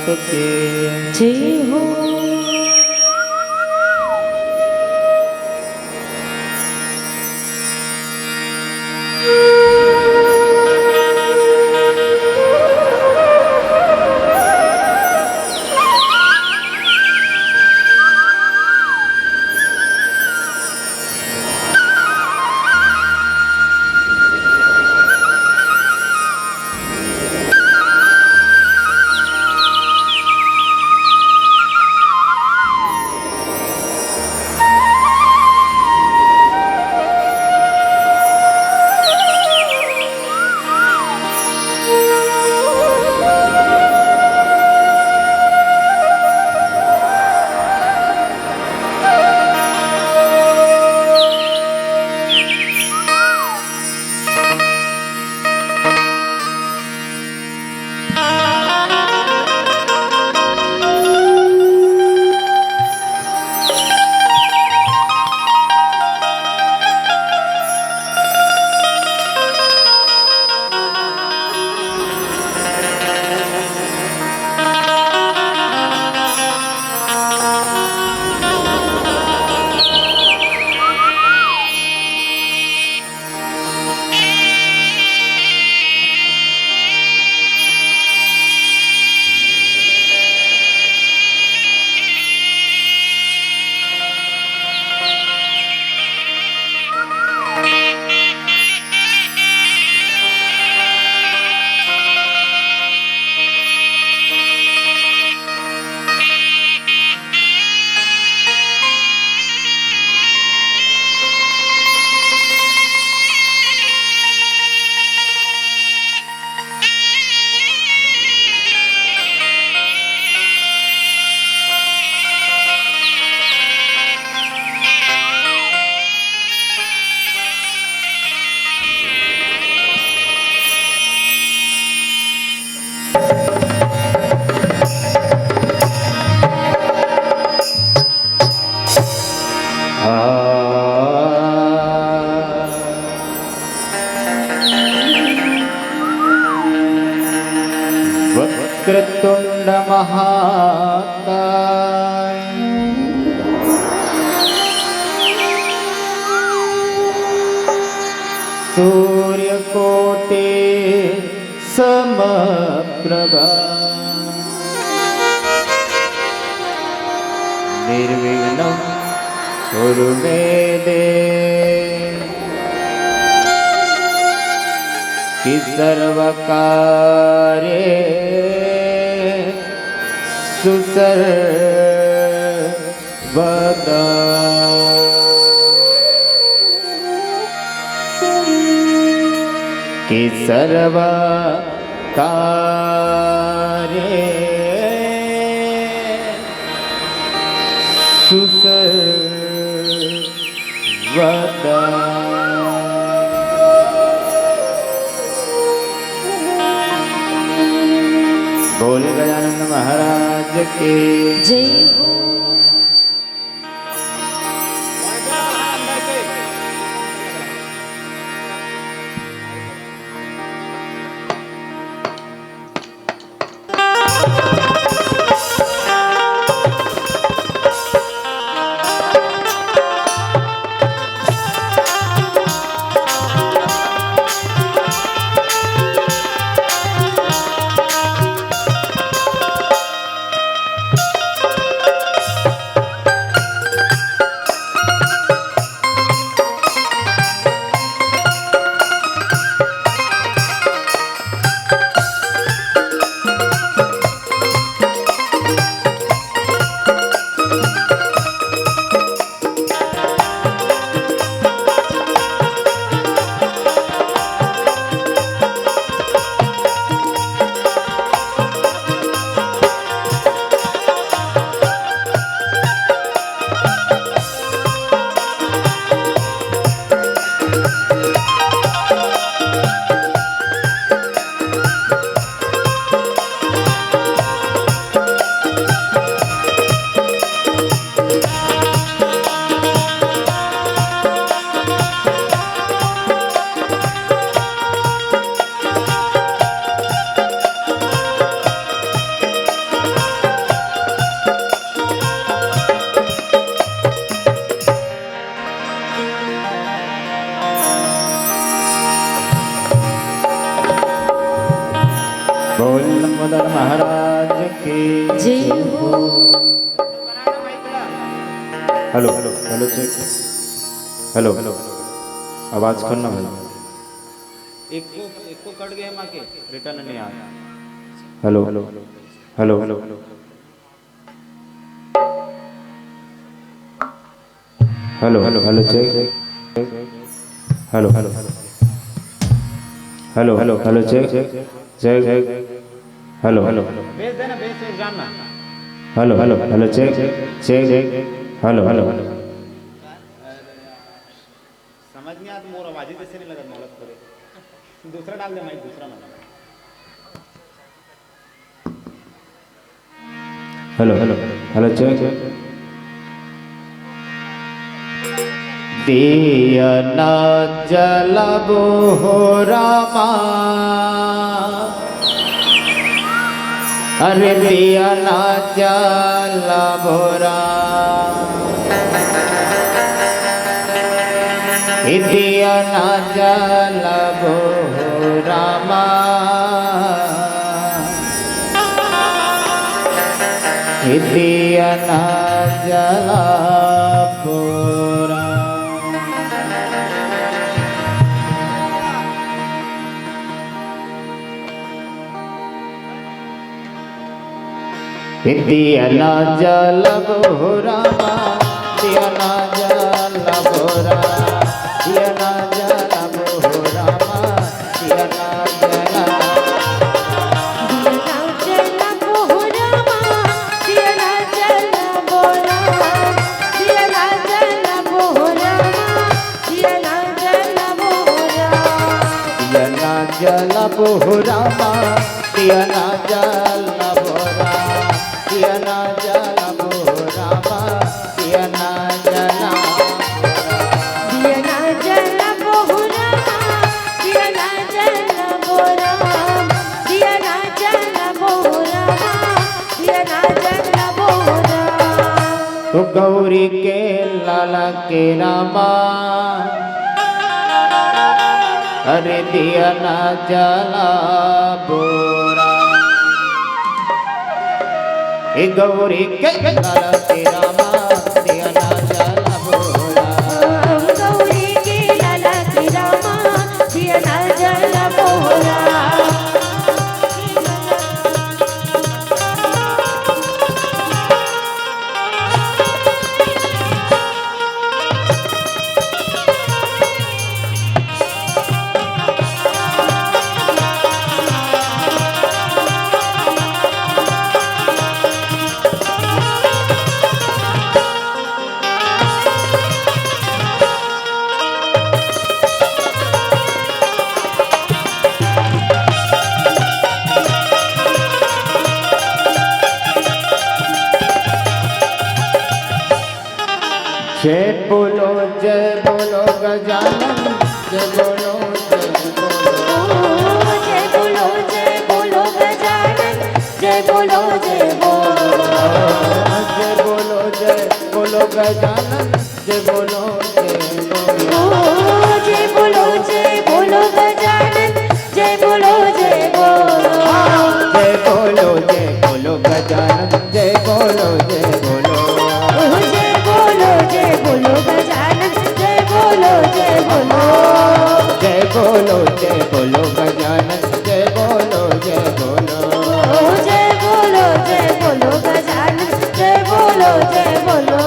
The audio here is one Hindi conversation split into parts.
की जय हो। वक्रतुंड महाकाय सूर्यकोटि समप्रभा निर्विघ्नं कुरु मे देव कि सर्वकार्येषु सर्वदा कि सर्वकार्येषु सर्वदा बोले गजानन महाराज के जय हो। गजानन महाराज की जय हो hello hello hello check hello hello आवाज करना भाई एक को कट गए मां के रिटर्न नहीं आ hello hello hello hello hello hello hello check hello hello hello hello hello check check hello hello भेज देना भेज से जानना hello hello hello check check hello hello समझ नहीं आता मोर आवाज ही जैसे नहीं लगा मालक करे दूसरा डाल दे माइक दूसरा डाल हेलो हेलो हेलो चेक दिया ना जलाबो हो रामा अरे दिया ना जलाबो दिया ना जलाबो हो रामा दिया ना जलाबो दिया ना जलाबो रामा दिया ना जलाबो दिया ना जलाबो रामा दिया ना जलाबो रामा दिया ना जलाबो दिया ना जलाबो रामा दिया ना जला दिया ना जलाबो रामा दिया ना जलाबो राम दिया ना जलाबो रामा दिया ना जलाबो राम तो गौरी के लाला के रामा अरे दिया ना जलाबो गौरी के लाला के रामा दिया ना जलाबो गौरी के लाला के रामा दिया ना जलाबो जय बोलो गजानन जय बोलो जय बोलो गजानन जय बोलो जय बोलो जय बोलो गजानन जय बोलो जय बोलो गजानन जय बोलो जय बोलो जय बोलो गजानन जय बोलो जय बोलो गजानन जय बोलो जय बोलो जय बोलो गजानन जय बोलो जय बोलो गजानन जय बोलो जय बोलो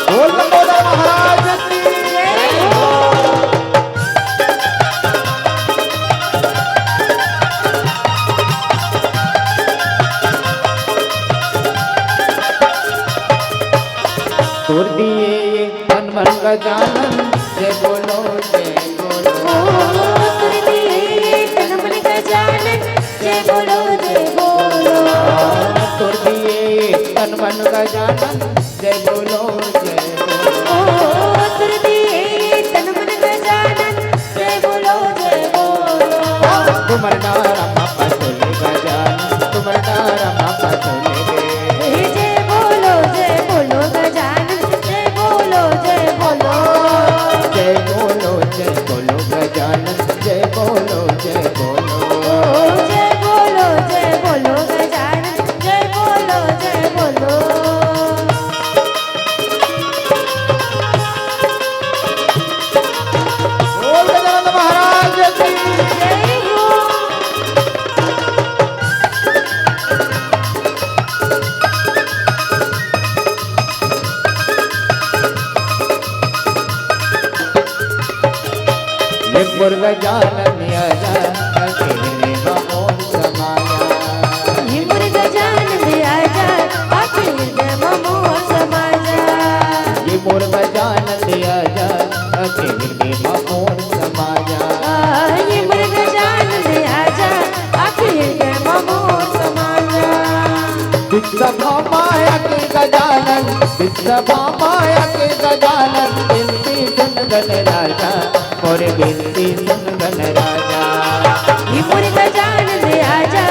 बोल लंबोदर महाराज की जय हो तोड़ दिए ये तन मन गजानन जय बोलो जय बोलो तोड़ दिए ये तन मन गजानन जय बोलो जय बोलो तोड़ दिए ये तन मन गजानन जय बोलो तोड़ दिए ये तन मन गजानन जय बोलो जय बोलो तुम्हारे नारा पापा चले गजानन तुम्हारे नारा पापा चले जय बोलो गजानन जय बोलो जय बोलो जय बोलो हे मुर्गा जानन आजा अकेले मोर समाया ये मुर्गा जान दे आजा आके हृदय में मोर समा जा ये मुर्गा जानन आजा अकेले मोर समाया ये मुर्गा जान दे आजा आके हृदय में मोर समा जा विश्वभा माया के गजानन विश्वभा माया के गजानन बिनती सुन गण राजा मोर बिनती सुन गण राजा ये मुर्गा जान दे आजा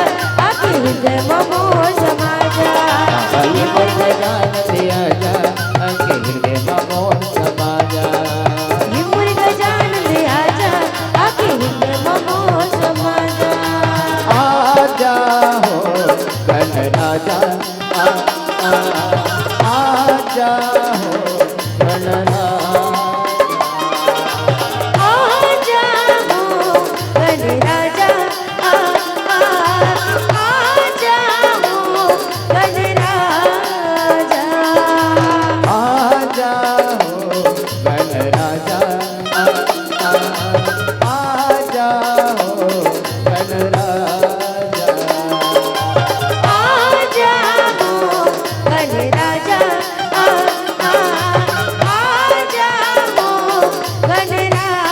आके हृदय में मोर समा जा ये मुर्गा जानन आजा अकेले मोर समाया ये मुर्गा जान दे आजा आके हृदय में मोर समा जा आजा हो गण राजा आजा हो गण आजा हो गण राजा आजा हो गण राजा आजा हो गण राजा आजा हो गण राजा आजा हो गण राजा आजा हो गण राजा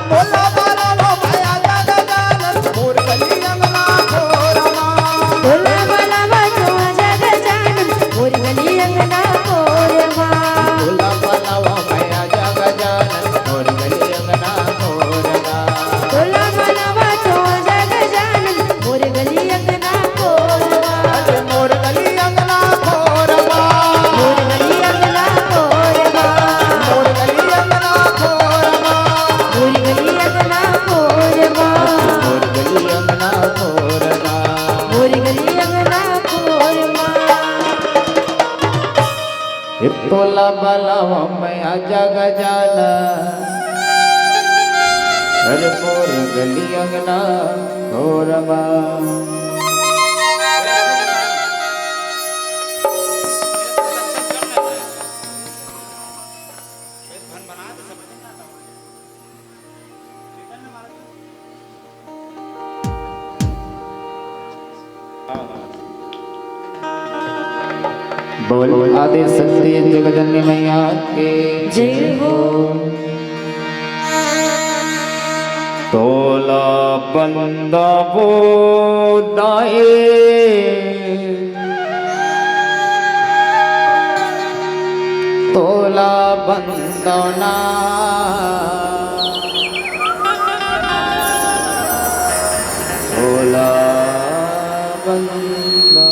बोला बाला वो भया दादा दादा मोर गली अंगना खोरमा बोला बोला बाजो जग जान मोर गली अंगना कोरमा बोला बाला वो भया जग जानन मोर गली अंगना खोरमा बोला बोला बाजो जग जान मोर गली अंगना कोरमा अरे मोर गली अंगना खोरमा मोर गली अंगना कोरमा मोर गली अंगना खोरमा मोर गली अंगना कोरमा मोर गली अंगना खोरमा मोर गली अंगना कोरमा इतोला बाला मैं जग जाना अरे मोर गली अंगना खोरमा बोल आदि सत्य जगजननी मैया के जय हो तोला बंदा बोदाए तोला बंदना तोला बंदा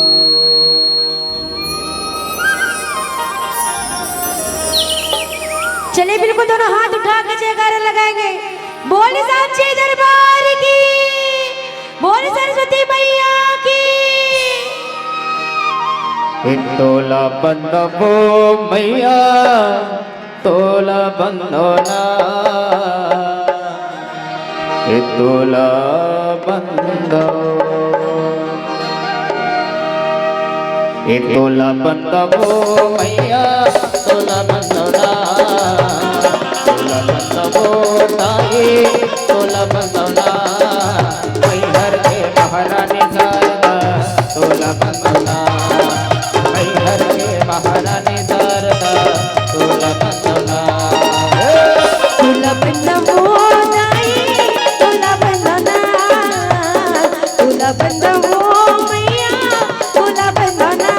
चलिए बिल्कुल दोनों हाथ उठा के जयकारा लगाएंगे बोल साक्षी दरबार की बोल सरस्वती मैया की तोला बंदो मैया तोला बंदोना तोला बंदो तोला बंदो मैया तोला बंदोना तोला बंदो ताई तोला बंदोना मैहर के महारानी शारदा तोला बंदोना मैहर के महारानी शारदा तोला बंदोना तुला बंदो नाई तुला बंदना तुला बंदो मैया तुला बंदना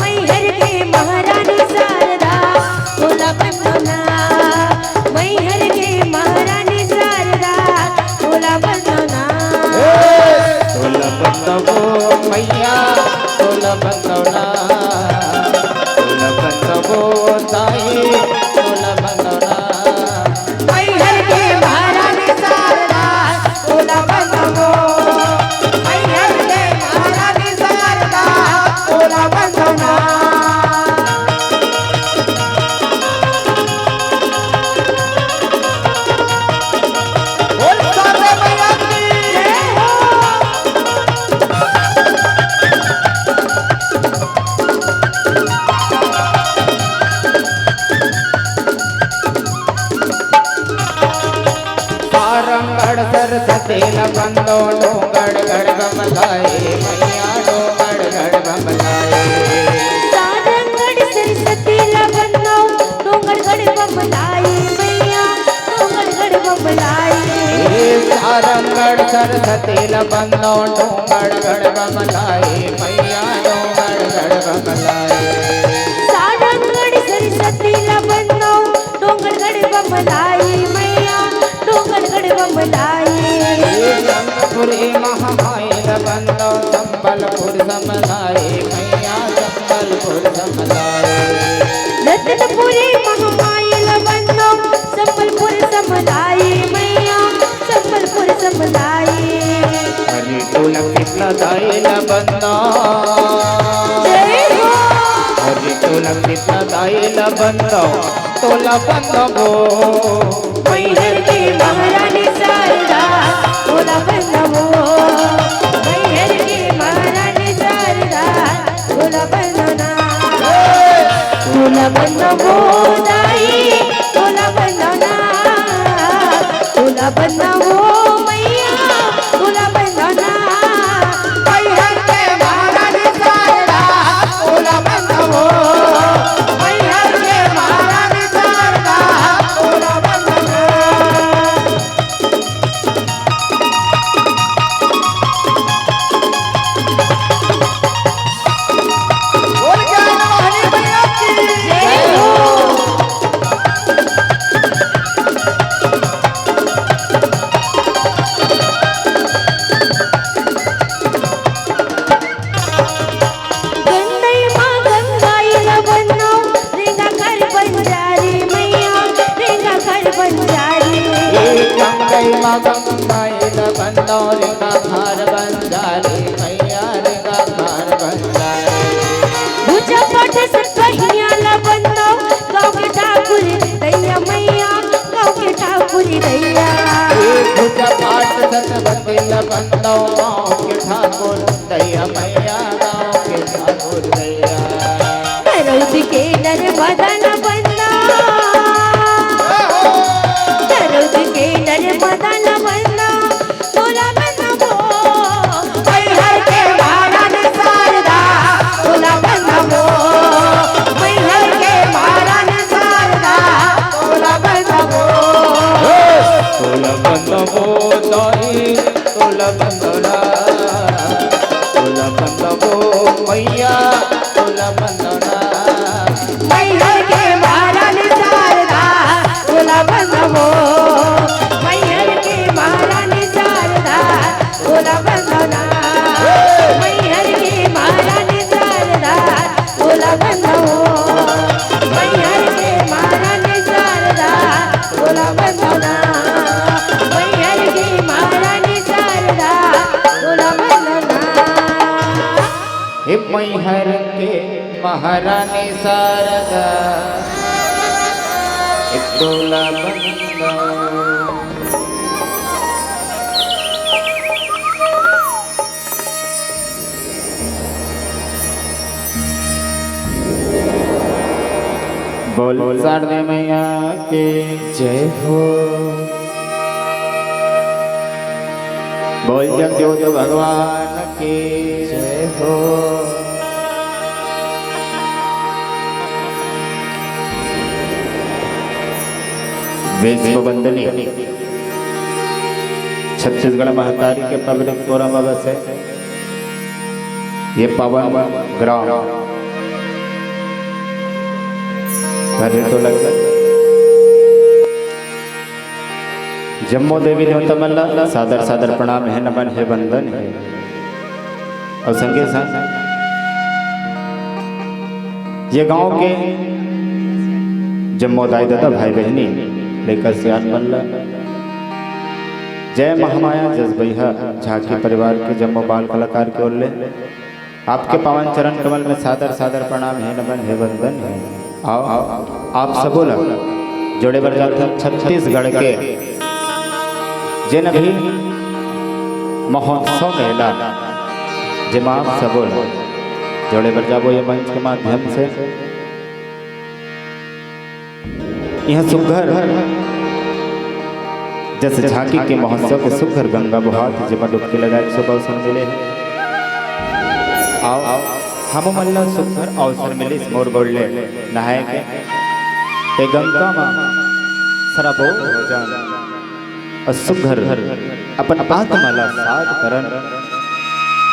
मैहर के महारानी शारदा तुला बंदना मैहर के महारानी शारदा तुला बंदना तोला बंदो मैया तोला बंदोना तोला बंदो ताई तोला बंदोना गढ़ सरस्वती बंदो डोंगड़ गढ़ बमलाए मैया डोंगड़ गढ़ बमलाए सारंगढ़ सरस्वती बंदो डोंगरगढ़ बमलाई मैया डोंगरगढ़ बमलाई सारंगढ़ सरस्वती बंदो डोंगड़ गढ़ बमलाए मैया डोंगड़ गढ़ बमलाए सारंगढ़ सरस्वती बंदो डोंगरगढ़ बमलाई मैया डोंगरगढ़ बमलाई संबलपुरी महामायल बंदो संबलपुर समलाए मैया संबलपुर समलाए रत्नपुरी महामायल बंदो संबलपुर समलाई मैया संबलपुर समलाई हरि तुलक कितना दाइल बंदो जय हो हरि तुलक कितना दाइल बंदो तोला बंदो मैहर की महारानी शारदा तोला बंदो मैहर की महारानी शारदा तोला बंदना तोला बंदो दाई तोला बंदना तोला बंदो मैया तोला बंदना मैहर के महारानी शारदा तोला बंदो मैहर के महारानी शारदा तोला बंदो बोल के हरि मैया की जय हो गंगई माँ गंगाइल बन्नो रेंगा घर बंजारी मैया रेंगा घर बंजारी गंगई मगंगाइल बंदो रेगा घर बंजारी मैया रेगा घर बंजारी पूजा पाठ से कहिया ला बन्नो गाँव के ठाकुर दैया मैया गाँव के ठाकुर दैया पूजा पाठ सतबंदिल बंदो गाँव के ठाकुर दैया मैया गाँव के ठाकुर दैया नरौद के नर मदन बन्ना नरौद के नर मदन बन्ना तोला बन्ना मैहर के महारानी शारदा तोला बन्ना मैहर के महारानी शारदा तोला बन्ना तोला बंदो दाई तोला बंदोला तोला बंदो मैया तोला बंदोला मैहर के महारानी शारदा तोला बन्ना मैहर के महारानी शारदा तोला बन्ना मैहर के महारानी शारदा तोला बन्ना मैहर के महारानी शारदा तोला बन्ना मैहर के महारानी शारदा तोला बन्ना हे मैहर के महारानी शारदा तोला बंदो बोल शारदे मैया के जय हो बोल जगज्योत भगवान की जय हो विश्व वंदनीय छत्तीसगढ़ महतारी के पवित्र फोरम से ये पवन ग्राम तो लग जम्मू देवी देवता मल्ला सादर सादर प्रणाम है नमन है वंदन है और संगे संग ये गांव के जम्मू दाई दादा भाई बहनी लेकर सियान मल्ला जय महामाया जसबैया झांकी परिवार के जम्मू बाल कलाकार की ओर ले आपके पावन चरण कमल में सादर सादर प्रणाम है नमन है वंदन है। आओ आप सब बोला जोड़े बर जाते छत्तीसगढ़ के जिन भी महोत्सव मेला जिम आप सब बोला जोड़े बर जाबो ये मंच के माध्यम से यह सुघर जैसे झांकी के महोत्सव के सुखर गंगा बहात जब डुबकी लगाए शुभ अवसर मिले आओ आओ हम मल्ला सुखर अवसर मिले इस मोर गोल्ले नहाए के ते गंगा मां सरबो हो जान और सुखर अपन आत्माला साध करन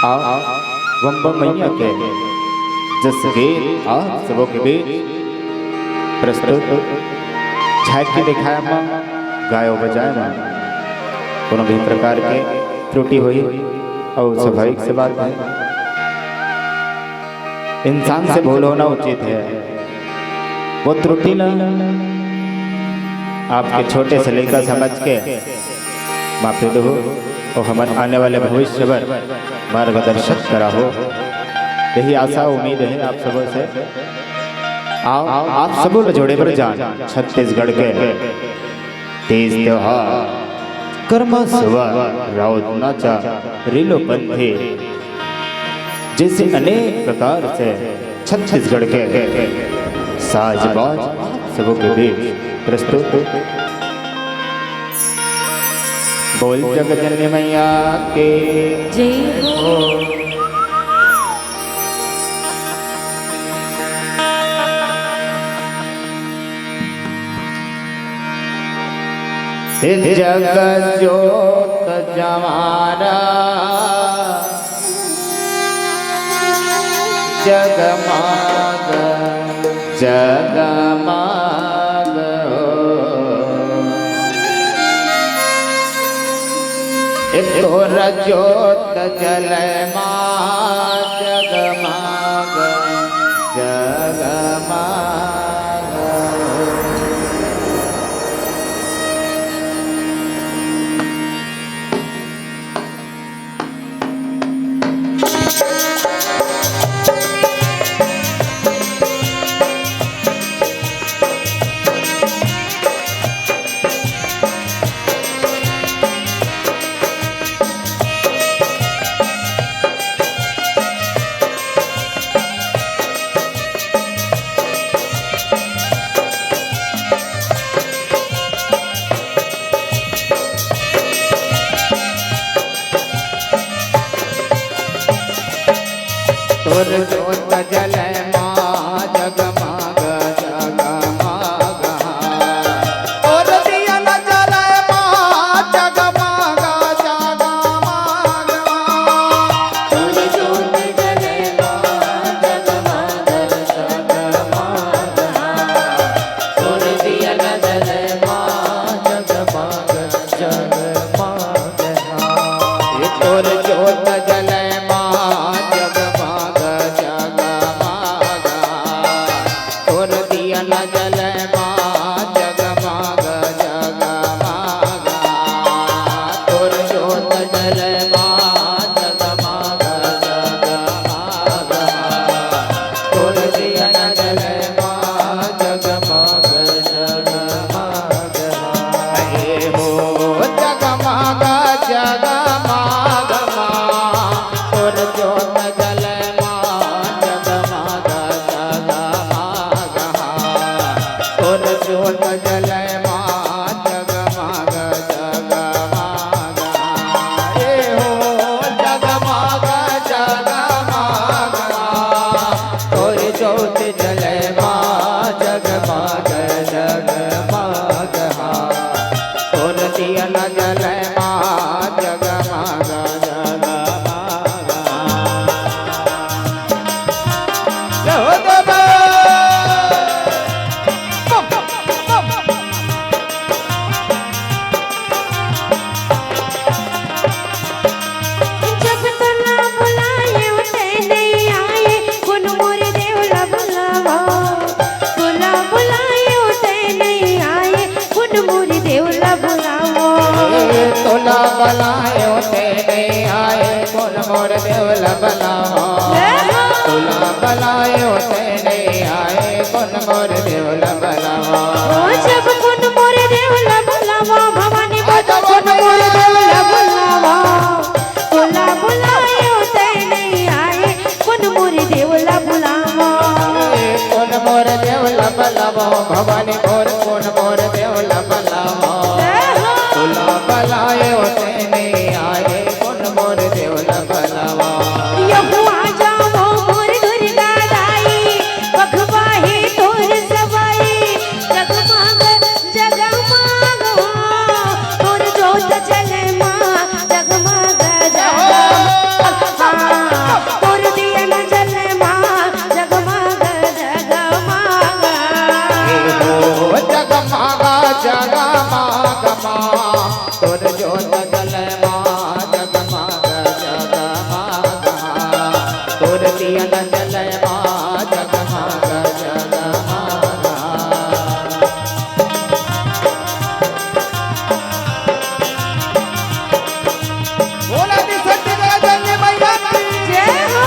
आओ वंबा मैया के जस गीत आप सबों के बीच प्रस्तुत झांकी दिखाया मां गायो बजाए मां कोनो भी प्रकार के त्रुटि हुई और स्वाभाविक से बात है इंसान से भूल होना उचित है वो त्रुटि ना आपके छोटे से लेकर समझ के माफी दो और हमारे आने वाले भविष्य पर मार्गदर्शक करा हो यही आशा उम्मीद है आप सबों से आओ आप सबों ने जोड़े पर जान छत्तीसगढ़ के तेज त्योहार कर्मा सवा राउत नाचा रीलो पंथे जैसे अनेक प्रकार से छत्तीसगढ़ के साजबाज सबों के बीच प्रस्तुत बोल जगजननी मैया के जय हो। जग जोत जमारा जगमाग जगमाग तोर जोत जले माँ जगमाग जगमाग तोर जोत जले माँ जगमाग जगमाग और दिया न जले माँ जगमाग जगमाग तोर जोत जले माँ जगमाग जगमाग तोर दिया न जले माँ जगमाग जगमाग तोर जोत जले बलायो ते नहीं आए कौन मोर देवला बलाओ तुला बलायो ते नहीं आए कौन मोर देवला बलाओ जब कौन मोर देवला बुलावा भवानी बता कौन मोर देवला बुलावा तुला बुलायो ते नहीं आए कौन मोर देवला बुलावा कौन मोर देवला बलाओ भवानी मोर कौन मोर देवला बलाओ तुला तोर जोत जले माँ जगमग जगमग तोर दियन जले माँ जगमग जगमग बोला दी सत्य जगन्नाथ मैया की जय हो।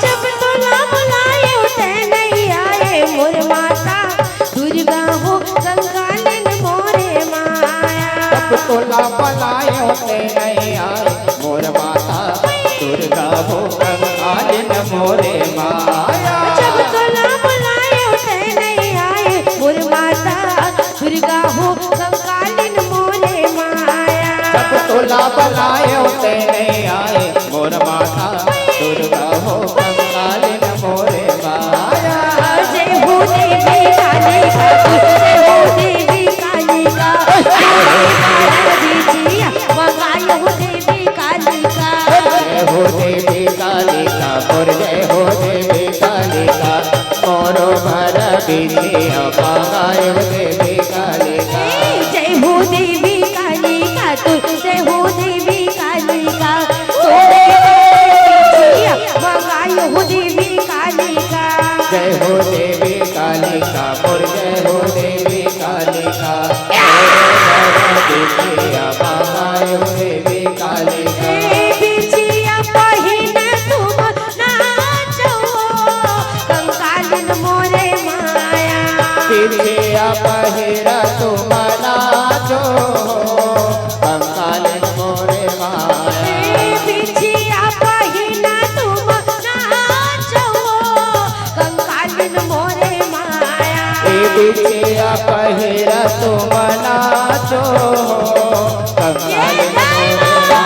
जब तोला बुलाए उठे नहीं आए मोर माता दुर्गा हो कंकालिन मोरे माया। जब तोला पलाए होते नहीं आए मोर माता दुर्गा हो कंकालिन मोरे माया जब तोला बुलाए उठे नहीं आए मोर माता दुर्गा हो कंकालिन मोरे माया। जब तोला पलाए होते नहीं आए मोर माता दुर्गा हो कंकालिन मोरे माया जय हो देवी काली का जय हो देवी काली का बीजिया मंगाई हो देवी काली का। जय हो देवी काली का और जय हो देवी काली का मोरो भर बीजिया मंगाई हो देवी काली का जय हो देवी काली का तू जय हो देवी काली का सोने बीजिया मंगाई हो देवी काली का। जय हो देवी काली का और जय हो देवी काली का बीजिया मंगाई हो देवी काली का बीजिया पहिने तुम नाचो कंकालिन मोरे माया। बीजिया पहिरा तुम नाचो कंकालिन मोरे माया बीजिया पहिना तुम नाचो कंकालिन मोरे माया। बीजिया पहिरा तुम नाचो कंकालिन मोरे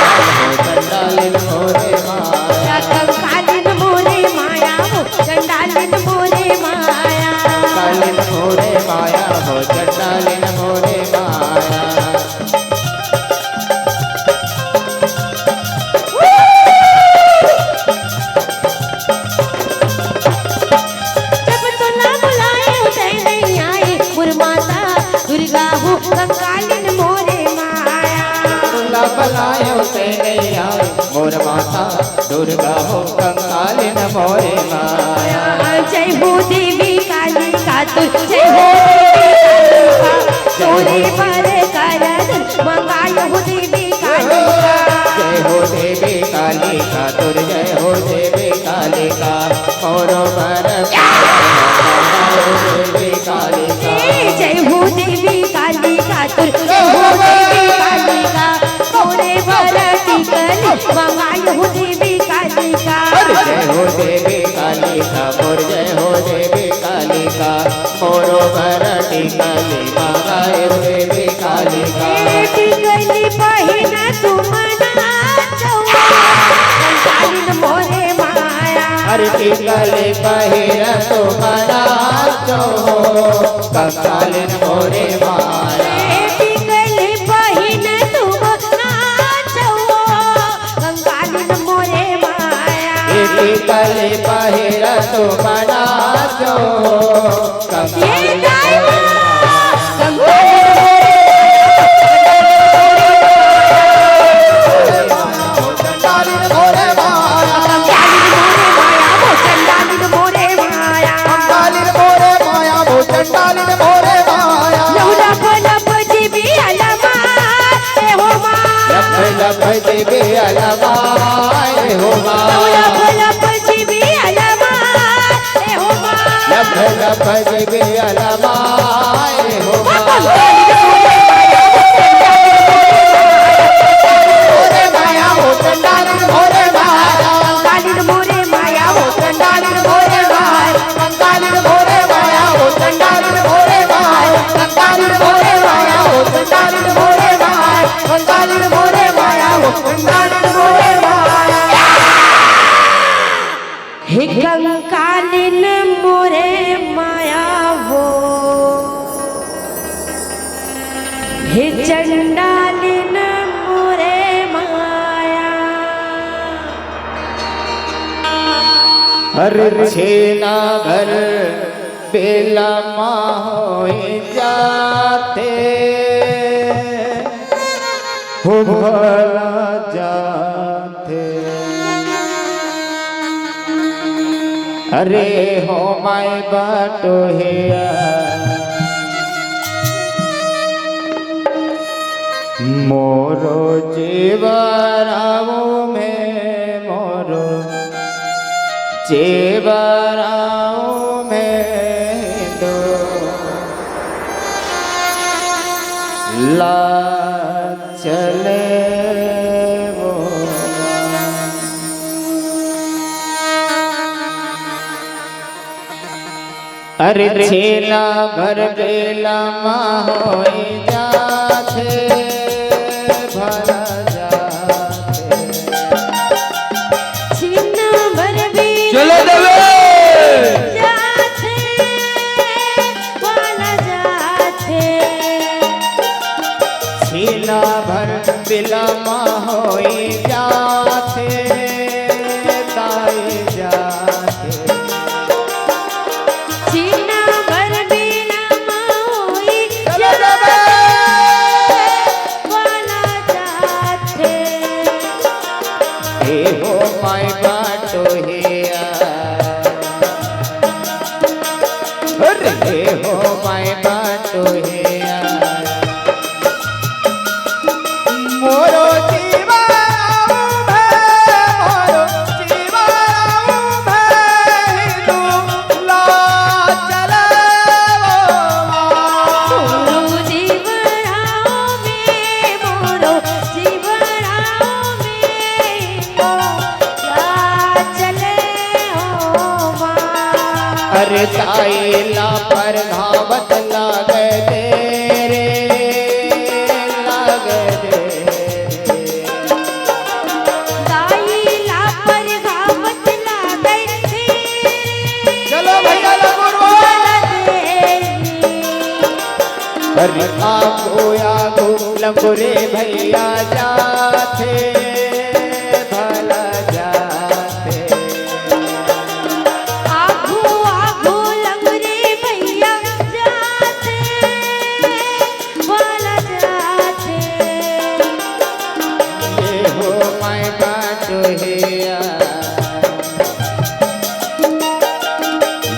कंकालिन मोरे माया कंकालिन मोरे माया हो चंडालिन मोरे माया। कालिन मोरे माया हो चंडालिन मोरे माया जब तोला बुलाए उठे नहीं आए मोर माता दुर्गा हो कंकालिन मोरे माया। तुला बलाए होते नहीं आए मोर माता दुर्गा हो कंकालिन मोरे माया जय हो देवी काली का तू जय हो देवी काली का सोने पर करन मंगाई हो देवी काली का। जय हो देवी काली का तुर जय हो देवी काली का मोरो बर देवी काली का जय हो देवी काली का तू जय हो देवी काली का सोने पर टिकल मंगाई हो देवी काली का। जय हो देवी काली का मोर जय हो देवी काली का मोरो बर टिकली मंगाए हो देवी काली का टिकली पहिना तुम नाचो कंकालिन मोरे माया। हर टिकली पहिरा तुम नाचो कंकालिन मोरे माया टिकली पहिना तुम नाचो कंकालिन मोरे माया। टिकली पहिरा तुम नाचो ये कंकालिन गायवा कंकालिन मोरे माया चंडालिन मोरे माया कंकालिन मोरे माया वो चंडालिन मोरे माया लौला पलप जीवी अलमा ए हो माँ लभ लभ देवी अलमाए हो माँ लौला पलप जीवी अलमा ए हो माँ लभ लभ देवी अलमाए हो माँ मोरे माया वो चंडालिन मोरे माया कंकालिन मोरे माया हो चंडालिन मोरे माया कंकालिन मोरे माया वो चंडालिन मोरे माया कंकालिन मोरे माया वो चंडालिन मोरे माया कंकालिन मोरे माया वो चंडालिन मोरे माया हे कंकालिन मोरे माया हो हे चंडालिन अरे छेना घर बेला होई जाते हो भला जाते अरे हो माय बाटो है मोरो जेवराओ में मोरो जेवराओ में दो ला चले वो अरे छेना भर बेला होई जाते भला जाते छीना भर भी चलो दबे जाते वाला जाते छीना भर बेला होई जाते ताई जाते छीना भर भी होई चलो दबे वाला जाते हे हो माय बाटो हिया अरे हे हो माय बाटो हिया मोरो जीवन मोरो जीवन हिंदू ला चले मोरो जीवराओ में मोरो जीवराओ में मोरा चले हो माँ अरे ताईला पर धावत लागे तेरे लागे तेरे दाई लापर गावत लागै थे चलो भैया लगुरवा अरे आगो आगो लंगुरे भैया जाते भला जाते आगू आगू लंगरे भैया जाते वाला जाते ये हो माय बाटो हिया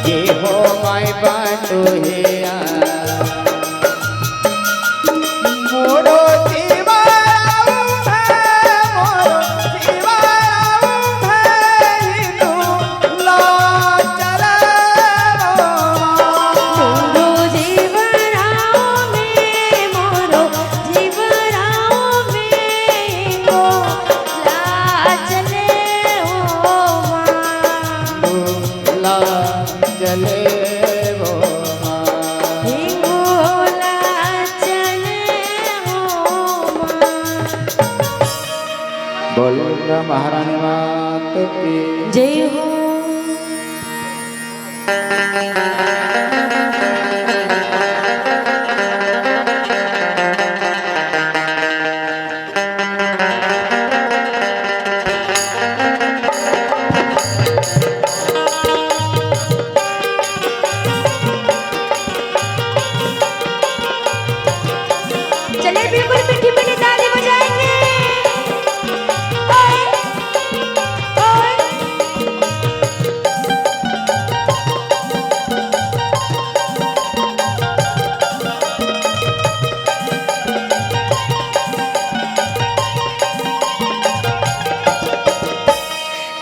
ये हो माय बाटो हिया मोरो जीवराओ मोरो जीवराओ हिंदू ला चले मोरो जीवराओ में मोरो जीवराओ में मोरा चले हो माँ ला चले वो हिंगोला चले हो माँ बोलो महारानी मात की जय हो चले बिल्कुल मीठी मीठी ताली बजाएंगे ओए ओए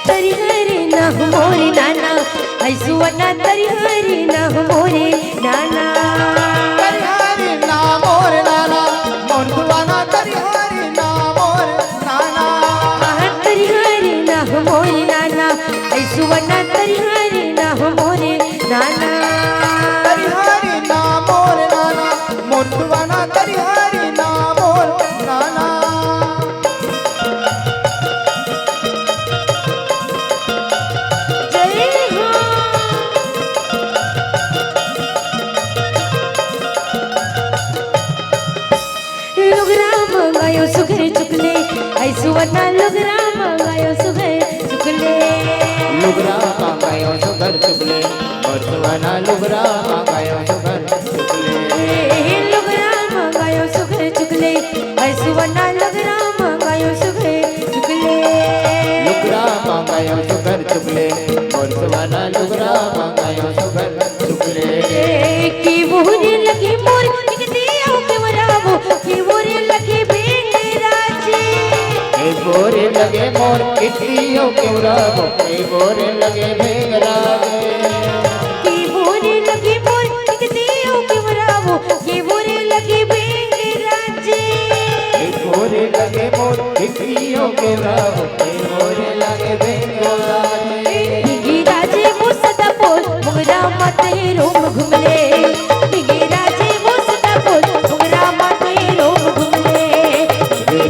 तरी हरे ना मोरे नाना ऐसुवना तरी हरे ना मोरे नाना हरि नाम मोर नाना मोर दुआना तरी हरि नाम मोर नाना तरी हरे ना मोरे नाना ऐसुवना तरी हरे ना मोरे नाना तरी हरि नाम मोर नाना मोर दुआना तरी हरि नाम मोर नाना जय हो लुगरा मंगायो सुघर चुकले ऐसुवना लुगरा मंगायो सुघर चुकले लुगरा मांगायो મોરસવાના લુગડામાં ગાયો સુગર ચુગલે લુગડા મંગાયો સુગર ચુગલે હસવાના લુગડા મંગાયો સુગર ચુગલે લુગડામાં ગાયો સુગર ચુગલે મોરસવાના લુગડામાં ગાયો સુગર ચુગલે की बोरी लगी मोर निकतिया के वरावो की बोरी लगी बेंगराजी એ બોરે લગે મોર કેટલીઓ કેવરાવો એ બોરે લગે ભેગરાવે की बोरी लगी मोर निकतिया के वरावो की बोरी लगी बेंगराजी એ બોરે લગે મોર કેટલીઓ કેવરાવો એ બોરે લગે ભેગરાવે निगी राजे वो सदा बोल मुगरा माते रोम घुमले निगी राजे वो सदा बोल मुगरा माते रोम घुमले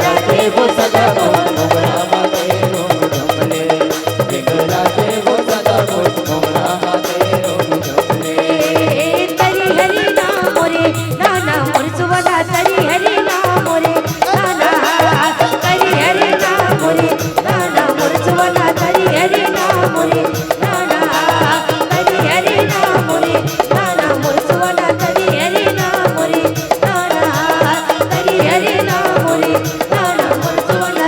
રાતે વો સદા બોલ મોગરા માતે રોમ ઢોકલે રાતે વો સદા બોલ મોગરા માતે રોમ ઢોકલે तरी हरी ना मोरे नाना मुरसुवना तरी हरी ना मोरे नाना तरी हरी ना मोरे नाना मुरसुवना तरी हरी ना मोरे नाना तरी हरी ना मोरे नाना मुरसुवना तरी हरी ना मोरे नाना तरी हरी ना मोरे नाना मुरसुवना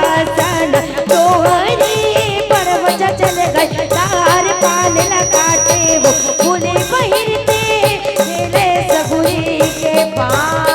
वासन तोहरी पर्वत चल गए तार पान लगाते वो फूले बहिरते मेरे सगुरी के पास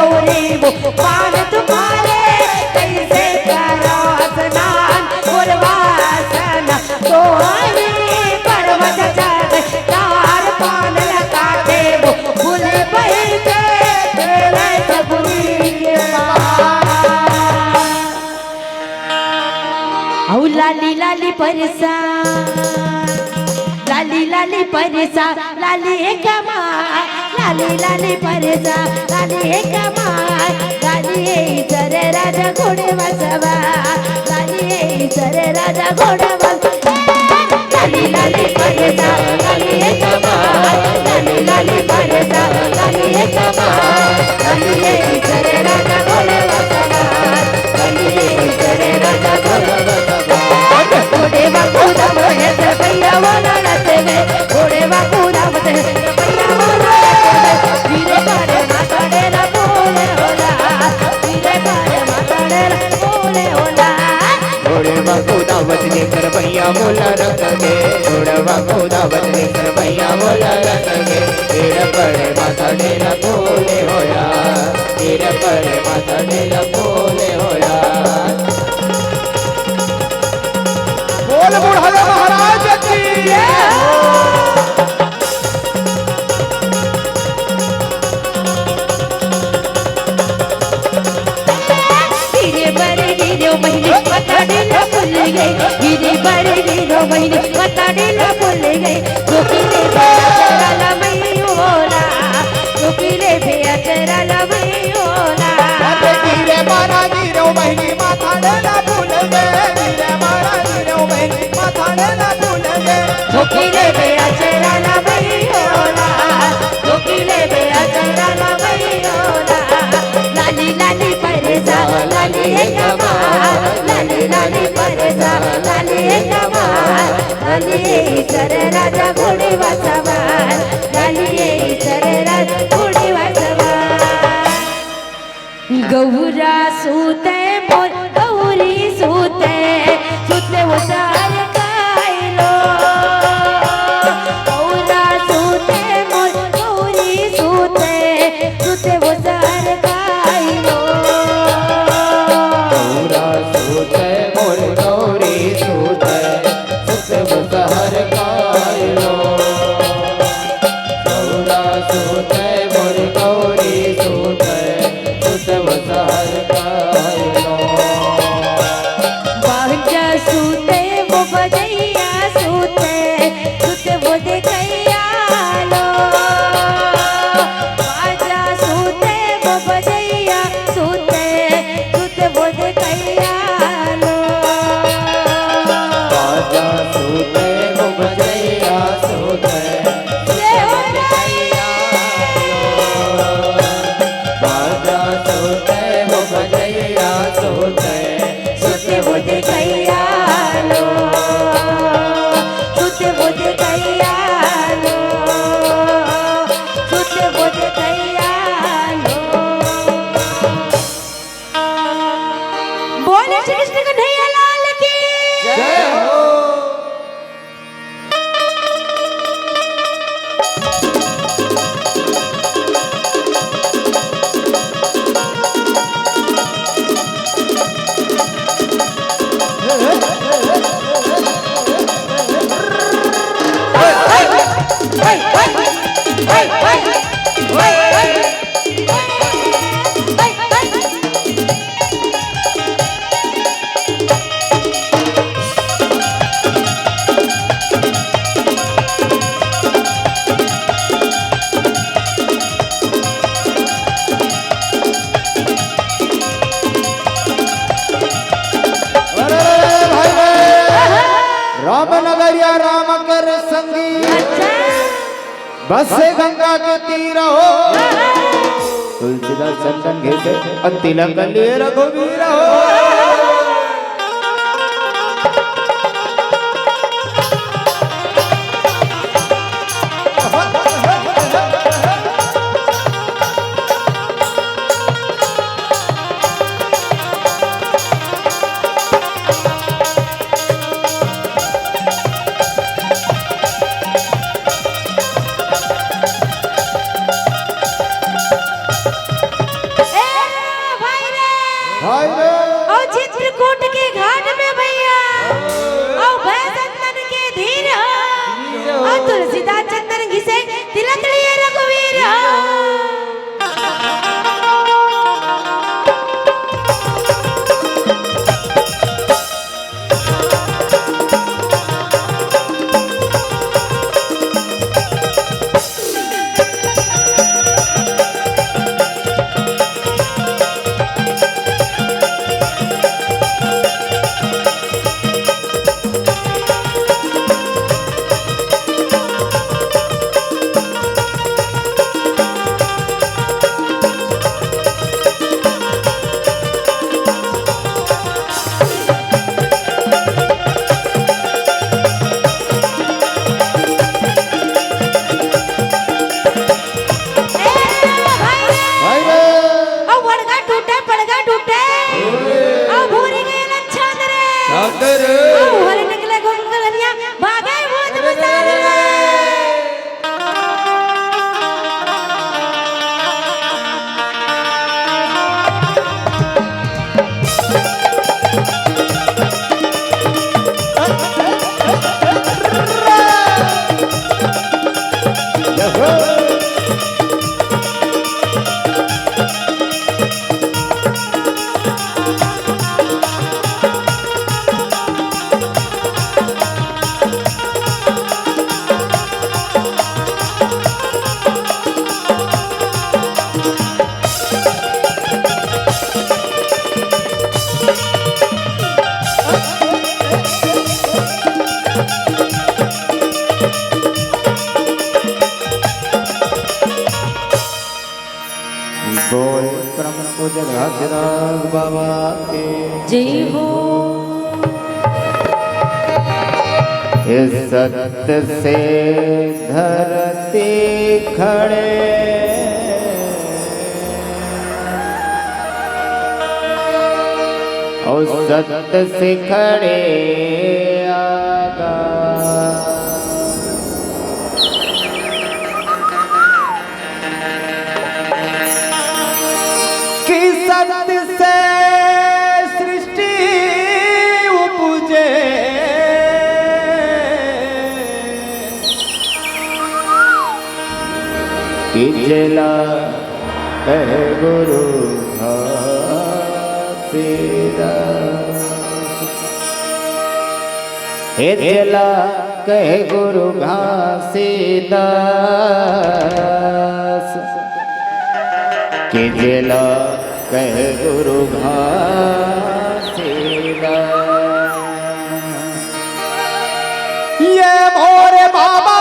पान तुम्हारे कैसे करो स्नान गुरवासन तोहरी पर्वत चढ़ तार पान लगाते वो फूले बहते तेरे सगुरी के औ लाली लाली परसा लाली लाली परसा लाली कमा लाली लाली परसा लाली कमा लाली सरे राजा घोडे वासवा लाली सरे राजा घोडे वासवा लाली लाली परसा लाली कमा लाली लाली परसा लाली कमा लाली सरे राजा घोडे वासवा लाली सरे राजा घोडे वासवा घोडे वाकुदा मोहे पैया वाला रते घोडे वाकुदा मोहे पैया वाला वीरे पारे माताडे ना बोले होला वीरे पारे माताडे ना बोले होला घोड़े वाकुदा बजने कर भैया बोला रख गे घोड़े वाकुदा बजने कर भैया बोला रख गे तेरे पड़े माता डेला बोले होया तेरे पड़े माता डेला बोले होया बोल बुढ़ा महाराज की गिरे बर गिरो महीने पताड़ेला भूल गए गिरे बर गिरो महीने पताड़ेला भूल गए कोकिले पे अचराला मई होला कोकिले पे अचराला मई होला गिरे मारा गिरो महीने माथा डेला भूल गए गिरे मारा गिरो महीने माथा डेला भूल गए कोकिले पे अचराला मई होला कोकिले पे अचराला मई होला लाली लाली परसा लाली कमा लाली लाली परसा लाली कमा लाली सरे राजा घोडे वासवा लाली सरे राजा घोडे वासवा गौरा सूते मोर गौरी सूते सूते वो सार कायलो गौरा सूते मोर गौरी सूते सूते वो सार कायलो गौरा सूते मोर गौरी सूते सुते मुसहर कायलो गौरा सूते मोर गौरी सूते सुते मुसहर कायलो बाजा सूते वो बजैया सूते सूते वो देखैया लो बाजा सूते वो बजैया सूते सूते वो देखैया लो बाजा सूते वो बजैया सूते से हो देखैया बाजा सूते वो बजैया सूते सूते वो देखैया लो सूते वो देखैया लो सूते वो देखैया लो बोले श्री कृष्ण कन्हैया लाल की जय हो बस से गंगा के तीर हो तुलसीदास चंदन घेसे और तिलक लिए रघुवीर हो। और चित्रकूट के घाट में भैया और भय चंदन के धीर और तुलसीदास चंदन घिसे तिलक लिए रघुवीर बोल परम पूज्य घासीदास बाबा के जय हो। इस सत्य से धरती खड़े और सत्य से खड़े आकाश सत्य से सृष्टि उपजे इजला कह गुरु इजला कह गुरु घासीदास कि जिला कह गुरु घासीदास ये मोरे बाबा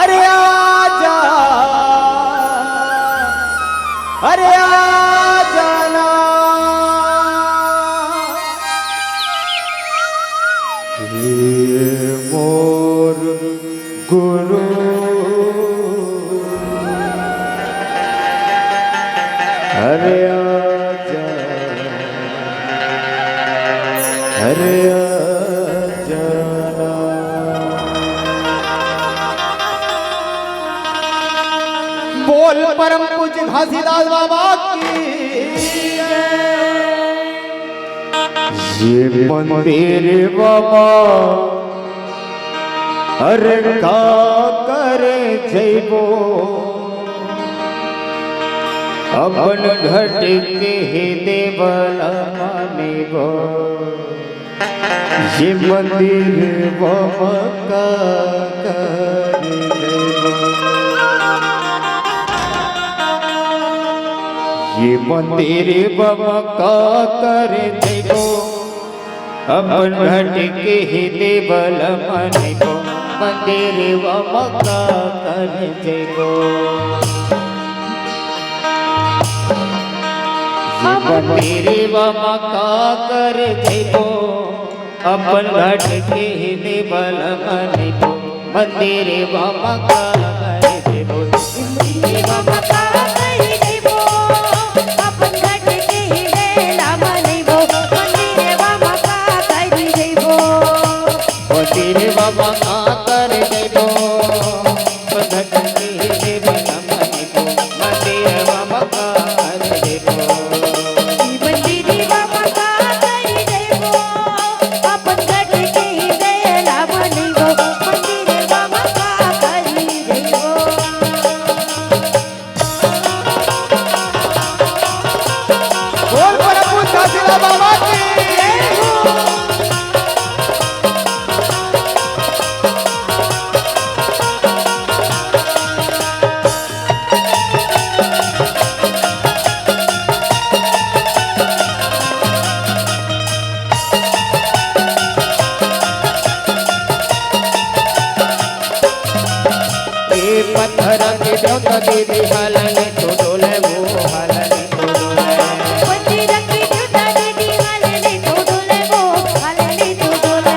अरे आजा अरे आजाना ये मोर गुरु अरे आजा अरे आजाना बोल परम पूज्य घासीदास बाबा की ये मंदिर बाबा अरे का करे जैबो अपन घट के देवला मानेगो ये मंदिर बाबा का करे जैबो ये मंदिर बाबा का करे जैबो अपन घट के देवला मानेगो मंदिर व मक्का कर जेबो मंदिर व मक्का कर जेबो अपन घट के देवल मनिबो मंदिर व मक्का कर जेबो मंदिर व मक्का कर जेबो अपन घट के देवल मनिबो मंदिर व मक्का कर जेबो मंदिर व मक्का कर जेबो घट के देवल मनिबो मंदिर व मक्का कर जेबो मंदिर व मक्का कर जेबो अपन घट के देवल मनिबो मंदिर व मक्का कर जेबो बोल प्रभु सासिला बाबा की पत्थर के देवता दीदी हालने तो डोले वो हालने तो डोले मंदिर की देवता दीदी हालने तो डोले वो हालने तो डोले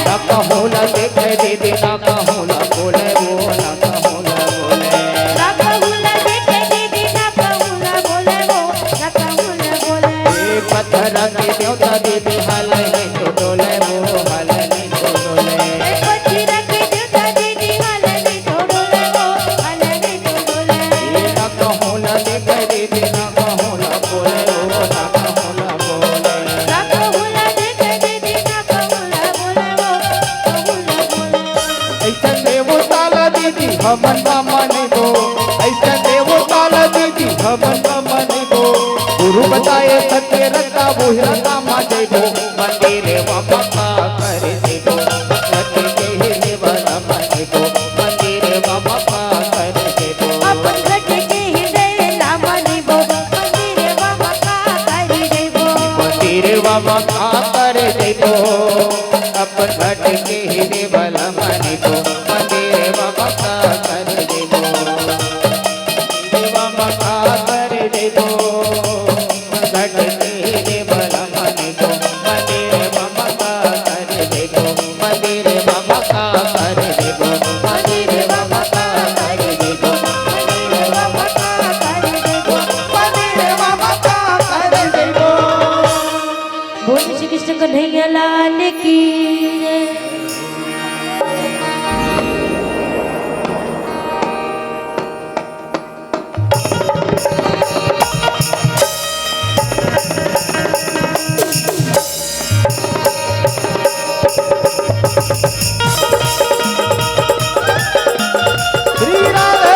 ना कहूला देखे दीदी ना कहूला बोले वो ना कहूला बोले ना कहूला देखे दीदी ना कहूला बोले वो ना कहूला बोले पत्थर के देवता दीदी हालने तो डोले वो हालने तो डोले मंदिर की देवता दीदी हालने तो डोले वो हालने तो डोले ना कहूला देखे दीदी ना कहूला बोले वो ना कहूला बोले ना कहूला देखे दीदी ना कहूला बोले वो कहूला बोले ऐसा देवो ताला दीदी हमन का माने दो ऐसा देवो ताला दीदी हमन का माने दो गुरु बताए सत्य रत्ता बुहरा का माने दो मंदिर व मक्का कर देबो सत्य के देवला माने दो मंदिर व मक्का कर देबो अपन घट के देवल मनिबो मंदिर व मक्का कर जेबो मंदिर व मक्का कर देबो अपन घट के देवला माने दो मंदिर व मक्का कर देबो देवा मक्का कर देबो घट के देवला माने दो मंदिर व मक्का कर देबो मंदिर व मक्का कर देबो मंदिर व मक्का कर देबो मंदिर व मक्का कर देबो मंदिर व मक्का कर देबो बोल श्री कृष्ण कन्हैया लाल की जय। श्री राधे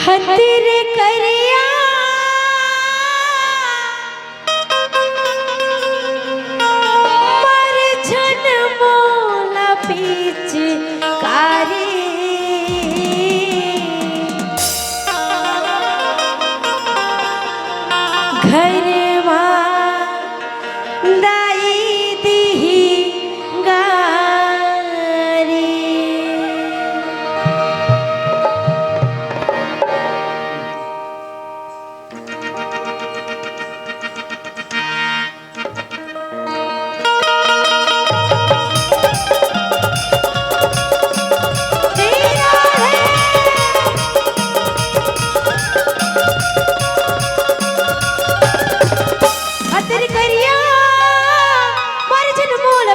हतिर करिया मर झन मोला पीछ कारी घर दाई दी गारी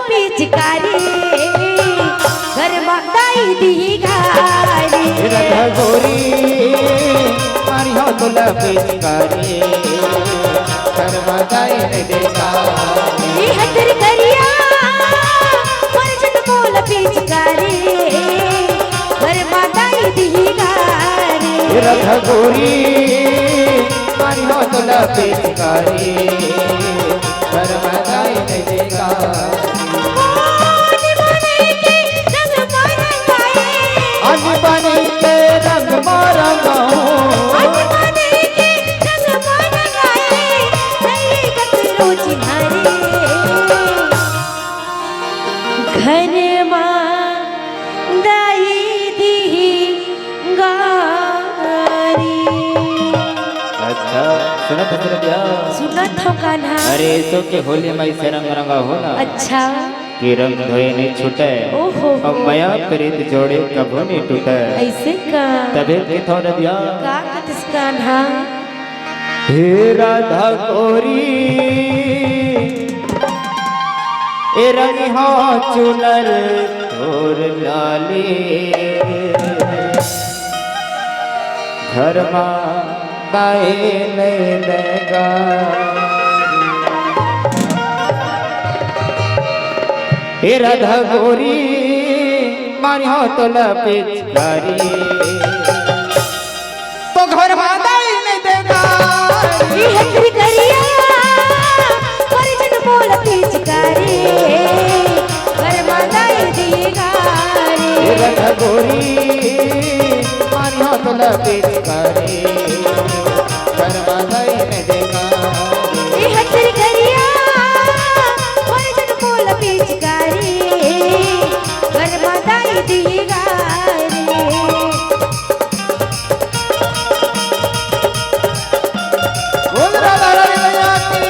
पिचकारी घर माताई दी गारी रघोरी मारी हो तुला पिचकारी शर्मादाई नहीं देखा ये हतर करिया मर्जन मोल पिचकारी बर्बादाई दिगारी रघुरी मारी हो तुला पिचकारी शर्मादाई नहीं देखा आज बने के रंग मारंगाऊं अच्छा सुनत हजरतिया सुनत हो कान्हा। अरे तो के होली में से रंग रंगा हो ना अच्छा कि रंग धोए नहीं छूटे ओहो अब माया प्रीत जोड़े कभू नहीं टूटे ऐसे का तबे के थोड़ा दिया का कतिस कान्हा हे राधा गोरी ए रंग हो चुनर तोर लाली घर माँ बाए नहीं देगा हे राधा गोरी मारी हो तो पिचकारी तो घर माँ दाई नहीं देगा ये हतर करिया मर्जन मोल पिचकारी बर्बादाई दिगारी हे राधा गोरी मारी हो तो पिचकारी घर माँ दाई नहीं देगा ये हतर करिया मर्जन मोल पिचकारी बर्बादाई दिगारी बोल राधा रानी मैया की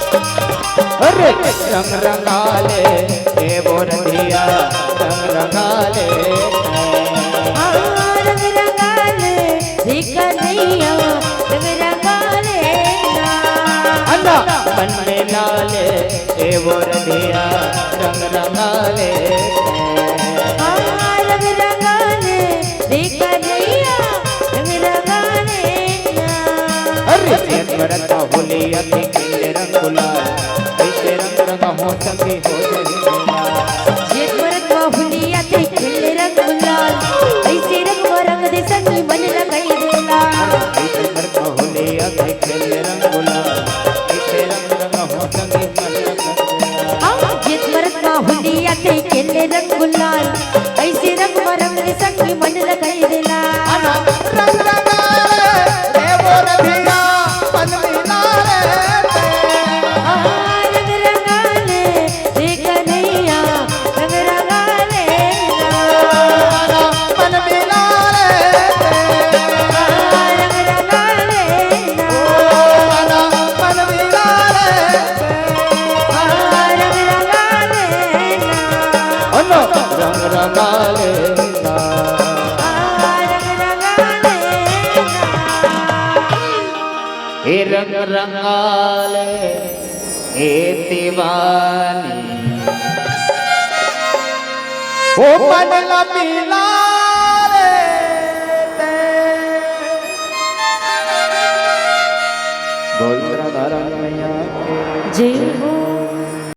अरे रंग रंगाले ए बोरधिया रंग रंगाले रंग रंगाले देखा नैया रंग रंगाले अन्ना मन में लाले ए बोरधिया रंग रंगाले रंग रंगाले देखा नैया रंग रंगाले अरे चेत बरता होली अति किले रंग गुलाल ऐसे रंग रंग हो सके हो ये मरत बाहुलिया ते खिले रंग गुलाल ऐसे रंग रंग दे संगी मन लगाई देला ऐसे बरता होली अति किले रंग गुलाल ऐसे रंग रंग हो सके मन ये मरत बाहुलिया ते खिले रंग गुलाल ऐसे रंग दे संगी मन लगाई देला रंग रंगाले ए बोरधिया मन मिलाले रंग रंगाले देखा नैया रंग रंगाले मन मिलाले रंग रंगाले मन मिलाले रंग रंगाले अन्ना रंग रंगाले हे रंग रंगाले हे दीवानी ओ पनला मिलाले बोल राधा रानी